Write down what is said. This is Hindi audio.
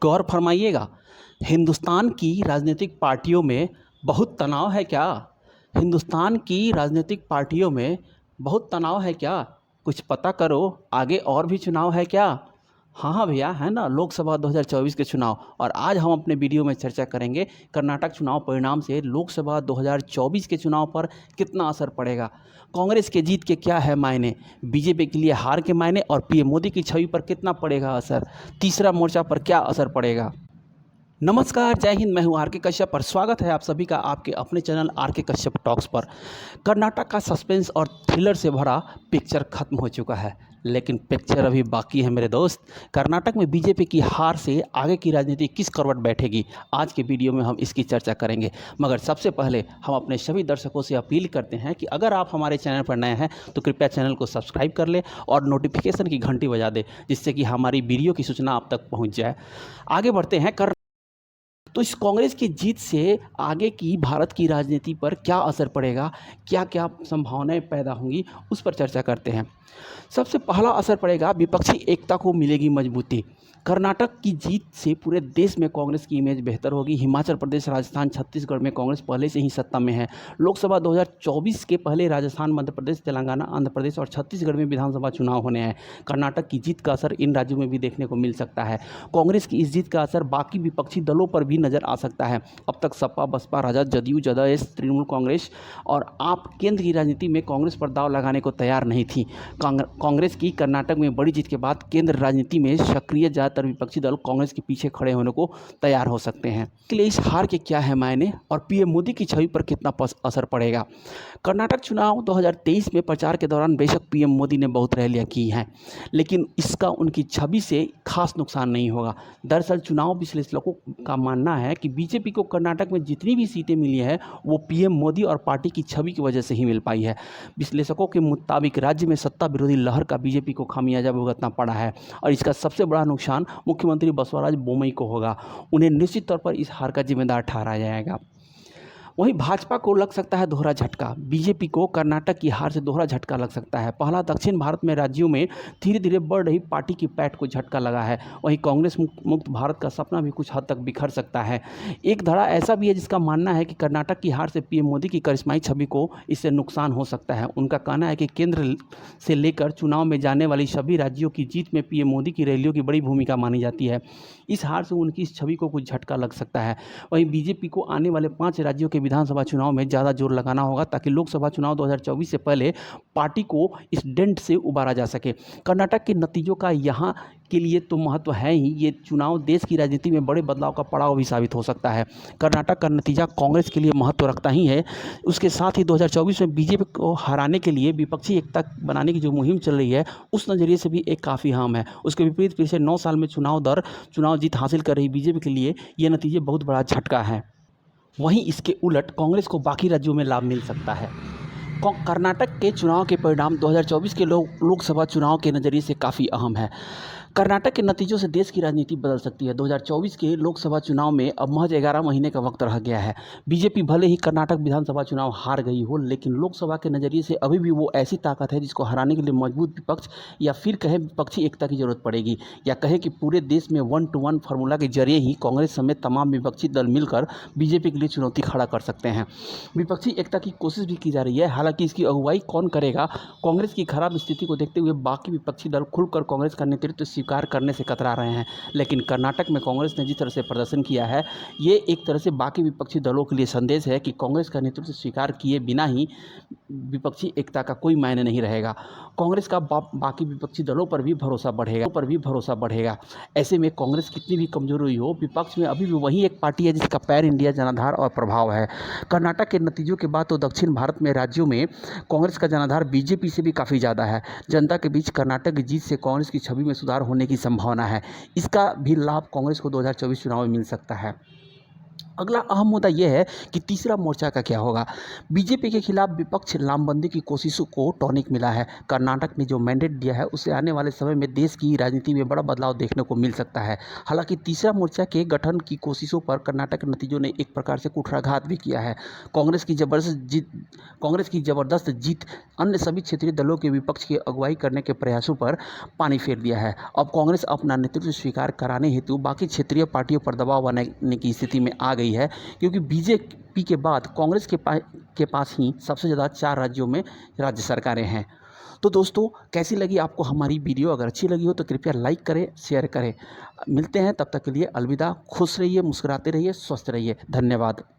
गौर फरमाइएगा। हिंदुस्तान की राजनीतिक पार्टियों में बहुत तनाव है क्या? हिंदुस्तान की राजनीतिक पार्टियों में बहुत तनाव है क्या? कुछ पता करो, आगे और भी चुनाव है क्या? हाँ भैया, है ना, लोकसभा 2024 के चुनाव। और आज हम अपने वीडियो में चर्चा करेंगे कर्नाटक चुनाव परिणाम से लोकसभा 2024 के चुनाव पर कितना असर पड़ेगा। कांग्रेस के जीत के क्या है मायने, बीजेपी के लिए हार के मायने, और पीएम मोदी की छवि पर कितना पड़ेगा असर, तीसरा मोर्चा पर क्या असर पड़ेगा। नमस्कार, जय हिंद। मैं हूं आर के कश्यप और स्वागत है आप सभी का आपके अपने चैनल आर के कश्यप टॉक्स पर। कर्नाटक का सस्पेंस और थ्रिलर से भरा पिक्चर खत्म हो चुका है, लेकिन पिक्चर अभी बाकी है मेरे दोस्त। कर्नाटक में बीजेपी की हार से आगे की राजनीति किस करवट बैठेगी, आज के वीडियो में हम इसकी चर्चा करेंगे। मगर सबसे पहले हम अपने सभी दर्शकों से अपील करते हैं कि अगर आप हमारे चैनल पर नए हैं तो कृपया चैनल को सब्सक्राइब कर लें और नोटिफिकेशन की घंटी बजा दें, जिससे कि हमारी वीडियो की सूचना आप तक पहुँच जाए। आगे बढ़ते हैं। तो इस कांग्रेस की जीत से आगे की भारत की राजनीति पर क्या असर पड़ेगा, क्या क्या संभावनाएं पैदा होंगी, उस पर चर्चा करते हैं। सबसे पहला असर पड़ेगा, विपक्षी एकता को मिलेगी मजबूती। कर्नाटक की जीत से पूरे देश में कांग्रेस की इमेज बेहतर होगी। हिमाचल प्रदेश, राजस्थान, छत्तीसगढ़ में कांग्रेस पहले से ही सत्ता में है। लोकसभा 2024 के पहले राजस्थान, मध्य प्रदेश, तेलंगाना, आंध्र प्रदेश और छत्तीसगढ़ में विधानसभा चुनाव होने हैं। कर्नाटक की जीत का असर इन राज्यों में भी देखने को मिल सकता है। कांग्रेस की इस जीत का असर बाकी विपक्षी दलों पर भी नजर आ सकता है। अब तक सपा, बसपा, राजद, जदयू, जदयू, तृणमूल कांग्रेस और आप केंद्र की राजनीति में कांग्रेस पर दांव लगाने को तैयार नहीं थी। कांग्रेस की कर्नाटक में बड़ी जीत के बाद केंद्र राजनीति में सक्रिय ज़्यादातर विपक्षी दल कांग्रेस के पीछे खड़े होने को तैयार हो सकते हैं। इसके लिए इस हार के क्या है मायने और पीएम मोदी की छवि पर कितना असर पड़ेगा। कर्नाटक चुनाव 2023 में प्रचार के दौरान बेशक पीएम मोदी ने बहुत रैलियां की हैं, लेकिन इसका उनकी छवि से खास नुकसान नहीं होगा। दरअसल चुनाव विश्लेषकों का मानना है कि बीजेपी को कर्नाटक में जितनी भी सीटें मिली है वो पीएम मोदी और पार्टी की छवि की वजह से ही मिल पाई है। विश्लेषकों के मुताबिक राज्य में सत्ता विरोधी लहर का बीजेपी को खामियाजा भुगतना पड़ा है और इसका सबसे बड़ा नुकसान मुख्यमंत्री बसवराज बोम्मई को होगा। उन्हें निश्चित तौर पर इस हार का जिम्मेदार ठहराया जाएगा। वहीं भाजपा को लग सकता है दोहरा झटका। बीजेपी को कर्नाटक की हार से दोहरा झटका लग सकता है। पहला, दक्षिण भारत में राज्यों में धीरे धीरे बढ़ रही पार्टी की पैठ को झटका लगा है। वहीं कांग्रेस मुक्त भारत का सपना भी कुछ हद तक बिखर सकता है। एक धड़ा ऐसा भी है जिसका मानना है कि कर्नाटक की हार से पीएम मोदी की करिश्माई छवि को इससे नुकसान हो सकता है। उनका कहना है कि केंद्र से लेकर चुनाव में जाने वाली सभी राज्यों की जीत में पीएम मोदी की रैलियों की बड़ी भूमिका मानी जाती है। इस हार से उनकी इस छवि को कुछ झटका लग सकता है। वहीं बीजेपी को आने वाले 5 राज्यों के विधानसभा चुनाव में ज़्यादा जोर लगाना होगा ताकि लोकसभा चुनाव 2024 से पहले पार्टी को इस डेंट से उबारा जा सके। कर्नाटक के नतीजों का यहाँ के लिए तो महत्व है ही, ये चुनाव देश की राजनीति में बड़े बदलाव का पड़ाव भी साबित हो सकता है। कर्नाटक का नतीजा कांग्रेस के लिए महत्व रखता ही है, उसके साथ ही 2024 में बीजेपी को हराने के लिए विपक्षी एकता बनाने की जो मुहिम चल रही है उस नज़रिए से भी एक काफ़ी अहम है। उसके विपरीत पिछले 9 साल में चुनाव जीत हासिल कर रही बीजेपी के लिए ये नतीजे बहुत बड़ा झटका है। वहीं इसके उलट कांग्रेस को बाकी राज्यों में लाभ मिल सकता है। कर्नाटक के चुनाव के परिणाम 2024 के लोकसभा चुनाव के नज़रिए से काफ़ी अहम है। कर्नाटक के नतीजों से देश की राजनीति बदल सकती है। 2024 के लोकसभा चुनाव में अब महज 11 महीने का वक्त रह गया है। बीजेपी भले ही कर्नाटक विधानसभा चुनाव हार गई हो, लेकिन लोकसभा के नज़रिए से अभी भी वो ऐसी ताकत है जिसको हराने के लिए मजबूत विपक्ष या फिर कहें विपक्षी एकता की जरूरत पड़ेगी, या कहें कि पूरे देश में 1 to 1 फार्मूला के जरिए ही कांग्रेस समेत तमाम विपक्षी दल मिलकर बीजेपी के लिए चुनौती खड़ा कर सकते हैं। विपक्षी एकता की कोशिश भी की जा रही है, हालांकि इसकी अगुवाई कौन करेगा। कांग्रेस की खराब स्थिति को देखते हुए बाकी विपक्षी दल खुलकर कांग्रेस का नेतृत्व स्वीकार करने से कतरा रहे हैं, लेकिन कर्नाटक में कांग्रेस ने जिस तरह से प्रदर्शन किया है, ये एक तरह से बाकी विपक्षी दलों के लिए संदेश है कि कांग्रेस का नेतृत्व स्वीकार किए बिना ही विपक्षी एकता का कोई मायने नहीं रहेगा। कांग्रेस का बाकी विपक्षी दलों पर भी भरोसा बढ़ेगा। ऐसे में कांग्रेस कितनी भी कमजोर हुई हो, विपक्ष में अभी भी वही एक पार्टी है जिसका पैर इंडिया, जनाधार और प्रभाव है। कर्नाटक के नतीजों के बाद तो दक्षिण भारत में राज्यों में कांग्रेस का जनाधार बीजेपी से भी काफ़ी ज़्यादा है। जनता के बीच कर्नाटक की जीत से कांग्रेस की छवि में सुधार होने की संभावना है। इसका भी लाभ कांग्रेस को 2024 चुनाव में मिल सकता है। अगला अहम मुद्दा यह है कि तीसरा मोर्चा का क्या होगा। बीजेपी के खिलाफ विपक्ष लामबंदी की कोशिशों को टॉनिक मिला है। कर्नाटक ने जो मैंडेट दिया है उससे आने वाले समय में देश की राजनीति में बड़ा बदलाव देखने को मिल सकता है। हालांकि तीसरा मोर्चा के गठन की कोशिशों पर कर्नाटक के नतीजों ने एक प्रकार से कुठाराघात भी किया है। कांग्रेस की जबरदस्त जीत अन्य सभी क्षेत्रीय दलों के विपक्ष की अगुवाई करने के प्रयासों पर पानी फेर दिया है। अब कांग्रेस अपना नेतृत्व स्वीकार कराने हेतु बाकी क्षेत्रीय पार्टियों पर दबाव बनाने की स्थिति में आ गई है, क्योंकि बीजेपी के बाद कांग्रेस के पास ही सबसे ज़्यादा 4 राज्यों में राज्य सरकारें हैं। तो दोस्तों, कैसी लगी आपको हमारी वीडियो? अगर अच्छी लगी हो तो कृपया लाइक करें, शेयर करें। मिलते हैं, तब तक के लिए अलविदा। खुश रहिए, मुस्कुराते रहिए, स्वस्थ रहिए। धन्यवाद।